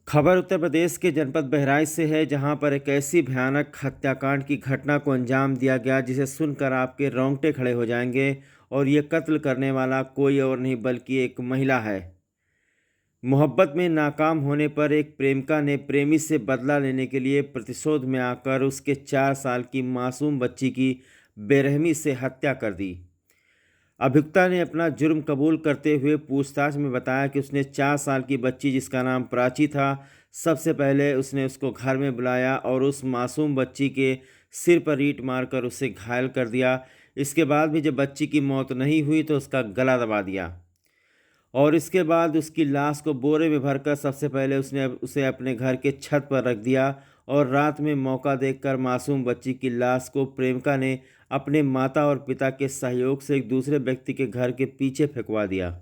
खबर उत्तर प्रदेश के जनपद बहराइच से है, जहां पर एक ऐसी भयानक हत्याकांड की घटना को अंजाम दिया गया जिसे सुनकर आपके रोंगटे खड़े हो जाएंगे। और ये कत्ल करने वाला कोई और नहीं बल्कि एक महिला है। मोहब्बत में नाकाम होने पर एक प्रेमिका ने प्रेमी से बदला लेने के लिए प्रतिशोध में आकर उसके 4 साल की मासूम बच्ची की बेरहमी से हत्या कर दी। अभियुक्ता ने अपना जुर्म कबूल करते हुए पूछताछ में बताया कि उसने 4 साल की बच्ची, जिसका नाम प्राची था, सबसे पहले उसने उसको घर में बुलाया और उस मासूम बच्ची के सिर पर ईंट मारकर उसे घायल कर दिया। इसके बाद भी जब बच्ची की मौत नहीं हुई तो उसका गला दबा दिया और इसके बाद उसकी लाश को बोरे में भरकर सबसे पहले उसने उसे अपने घर के छत पर रख दिया। और रात में मौका देखकर मासूम बच्ची की लाश को प्रेमिका ने अपने माता और पिता के सहयोग से एक दूसरे व्यक्ति के घर के पीछे फेंकवा दिया।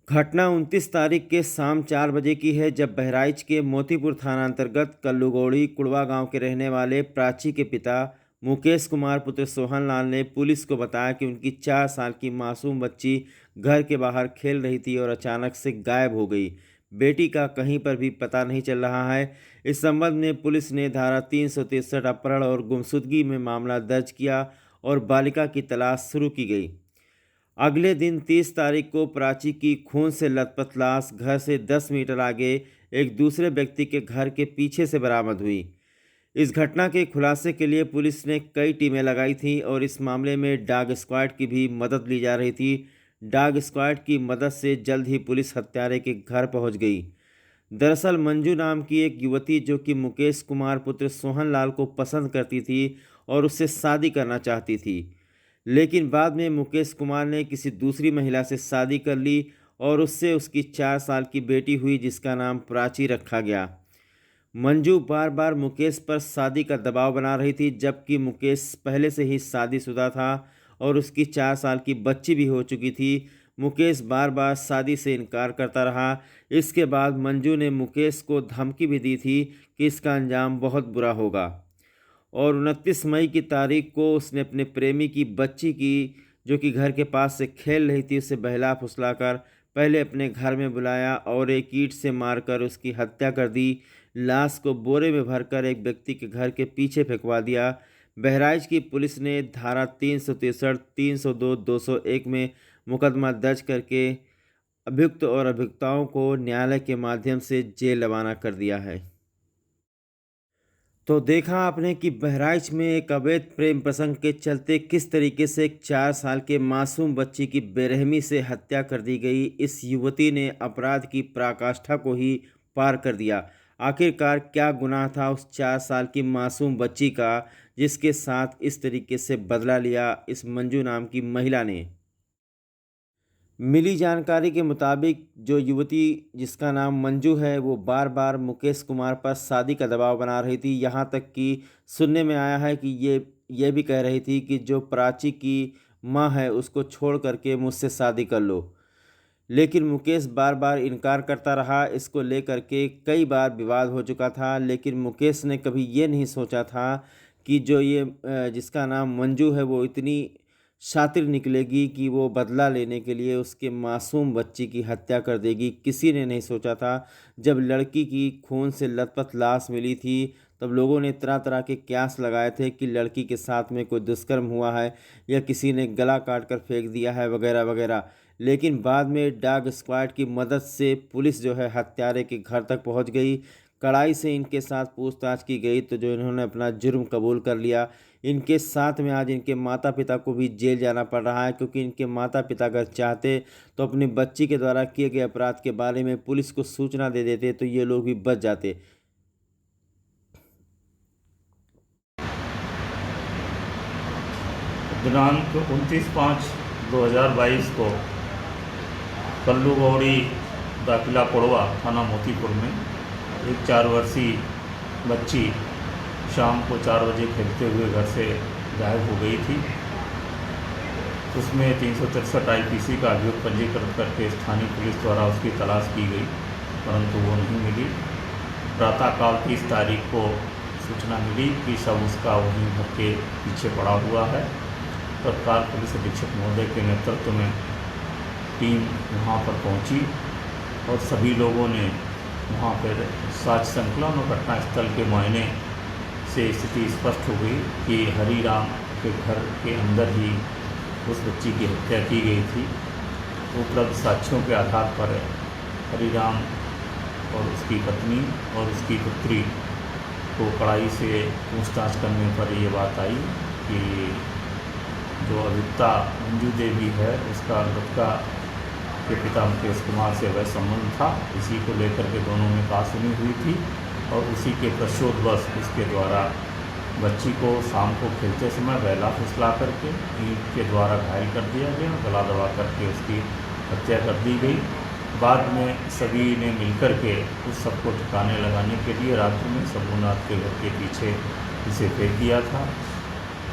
घटना 29 तारीख के शाम 4 बजे की है, जब बहराइच के मोतीपुर थाना अंतर्गत कल्लूगौड़ी कुड़वा गांव के रहने वाले प्राची के पिता मुकेश कुमार पुत्र सोहन लाल ने पुलिस को बताया कि उनकी 4 साल की मासूम बच्ची घर के बाहर खेल रही थी और अचानक से गायब हो गई। बेटी का कहीं पर भी पता नहीं चल रहा है। इस संबंध में पुलिस ने धारा 363 अपहरण और गुमशुदगी में मामला दर्ज किया और बालिका की तलाश शुरू की गई। अगले दिन 30 तारीख को प्राची की खून से लथपथ लाश घर से 10 मीटर आगे एक दूसरे व्यक्ति के घर के पीछे से बरामद हुई। इस घटना के खुलासे के लिए पुलिस ने कई टीमें लगाई थीं और इस मामले में डॉग स्क्वाड की भी मदद ली जा रही थी। डॉग स्क्वाड की मदद से जल्द ही पुलिस हत्यारे के घर पहुंच गई। दरअसल मंजू नाम की एक युवती, जो कि मुकेश कुमार पुत्र सोहन लाल को पसंद करती थी और उससे शादी करना चाहती थी, लेकिन बाद में मुकेश कुमार ने किसी दूसरी महिला से शादी कर ली और उससे उसकी 4 साल की बेटी हुई, जिसका नाम प्राची रखा गया। मंजू बार बार मुकेश पर शादी का दबाव बना रही थी, जबकि मुकेश पहले से ही शादीशुदा था और उसकी 4 साल की बच्ची भी हो चुकी थी। मुकेश बार बार शादी से इनकार करता रहा। इसके बाद मंजू ने मुकेश को धमकी भी दी थी कि इसका अंजाम बहुत बुरा होगा। और 29 मई की तारीख को उसने अपने प्रेमी की बच्ची की, जो कि घर के पास से खेल रही थी, उसे बहला फुसलाकर पहले अपने घर में बुलाया और एक ईंट से मारकर उसकी हत्या कर दी। लाश को बोरे में भरकर एक व्यक्ति के घर के पीछे फेंकवा दिया। बहराइच की पुलिस ने धारा 363, 302, 201 में मुकदमा दर्ज करके अभियुक्त और अभियुक्ताओं को न्यायालय के माध्यम से जेल रवाना कर दिया है। तो देखा आपने कि बहराइच में एक अवैध प्रेम प्रसंग के चलते किस तरीके से एक 4 साल के मासूम बच्ची की बेरहमी से हत्या कर दी गई। इस युवती ने अपराध की पराकाष्ठा को ही पार कर दिया। आखिरकार क्या गुनाह था उस 4 साल की मासूम बच्ची का, जिसके साथ इस तरीके से बदला लिया इस मंजू नाम की महिला ने। मिली जानकारी के मुताबिक जो युवती, जिसका नाम मंजू है, वो बार बार मुकेश कुमार पर शादी का दबाव बना रही थी। यहाँ तक कि सुनने में आया है कि ये भी कह रही थी कि जो प्राची की माँ है उसको छोड़ करके मुझसे शादी कर लो। लेकिन मुकेश बार बार इनकार करता रहा। इसको लेकर के कई बार विवाद हो चुका था, लेकिन मुकेश ने कभी ये नहीं सोचा था कि जो ये जिसका नाम मंजू है वो इतनी शातिर निकलेगी कि वो बदला लेने के लिए उसके मासूम बच्ची की हत्या कर देगी। किसी ने नहीं सोचा था। जब लड़की की खून से लथपथ लाश मिली थी, तब लोगों ने तरह तरह के कयास लगाए थे कि लड़की के साथ में कोई दुष्कर्म हुआ है या किसी ने गला काट कर फेंक दिया है वगैरह वगैरह। लेकिन बाद में डॉग स्क्वाड की मदद से पुलिस जो है हत्यारे के घर तक पहुंच गई। कड़ाई से इनके साथ पूछताछ की गई तो जो इन्होंने अपना जुर्म कबूल कर लिया। इनके साथ में आज इनके माता पिता को भी जेल जाना पड़ रहा है, क्योंकि इनके माता पिता अगर चाहते तो अपनी बच्ची के द्वारा किए गए अपराध के बारे में पुलिस को सूचना दे देते तो ये लोग भी बच जाते। दिनांक 29/5/2022 को कल्लूगौड़ी दाखिला कोड़वा थाना मोतीपुर में एक 4 वर्षीय बच्ची शाम को 4 बजे खेलते हुए घर से गायब हो गई थी। उसमें 363 IPC का अभियोग पंजीकृत करके स्थानीय पुलिस द्वारा उसकी तलाश की गई, परंतु वो नहीं मिली। प्रातःकाल 30 तारीख को सूचना मिली कि शव उसका वहीं घर के पीछे पड़ा हुआ है। तत्काल पुलिस अधीक्षक महोदय के नेतृत्व में टीम वहां पर पहुंची और सभी लोगों ने वहाँ पर साक्ष्य संकलन और घटनास्थल के मुआयने से स्थिति स्पष्ट हो गई कि हरिराम के घर के अंदर ही उस बच्ची की हत्या की गई थी। उपलब्ध साक्ष्यों के आधार पर हरिराम और उसकी पत्नी और उसकी पुत्री को कड़ाई से पूछताछ करने पर ये बात आई कि जो अभियुक्ता मंजू देवी है उसका मृतका के पिता मुकेश कुमार से वह संबंध था। इसी को लेकर के दोनों में कहासुनी हुई थी और उसी के प्रचोदवश उसके द्वारा बच्ची को शाम को खेलते समय बहला फुसला करके ईंट के द्वारा घायल कर दिया गया, गला दबा करके उसकी हत्या कर दी गई। बाद में सभी ने मिलकर के उस सबको ठिकाने लगाने के लिए रात्रि में शंभूनाथ के घर के पीछे इसे फेंक दिया था।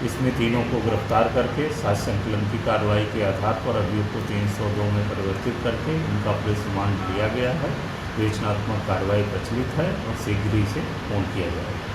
इसमें तीनों को गिरफ्तार करके साक्ष्य संकलन की कार्रवाई के आधार पर अभियुक्त को 302 में परिवर्तित करके उनका पुलिस रिमांड लिया गया है। विवेचनात्मक कार्रवाई प्रचलित है और शीघ्र ही इसे पूर्ण किया जाएगा।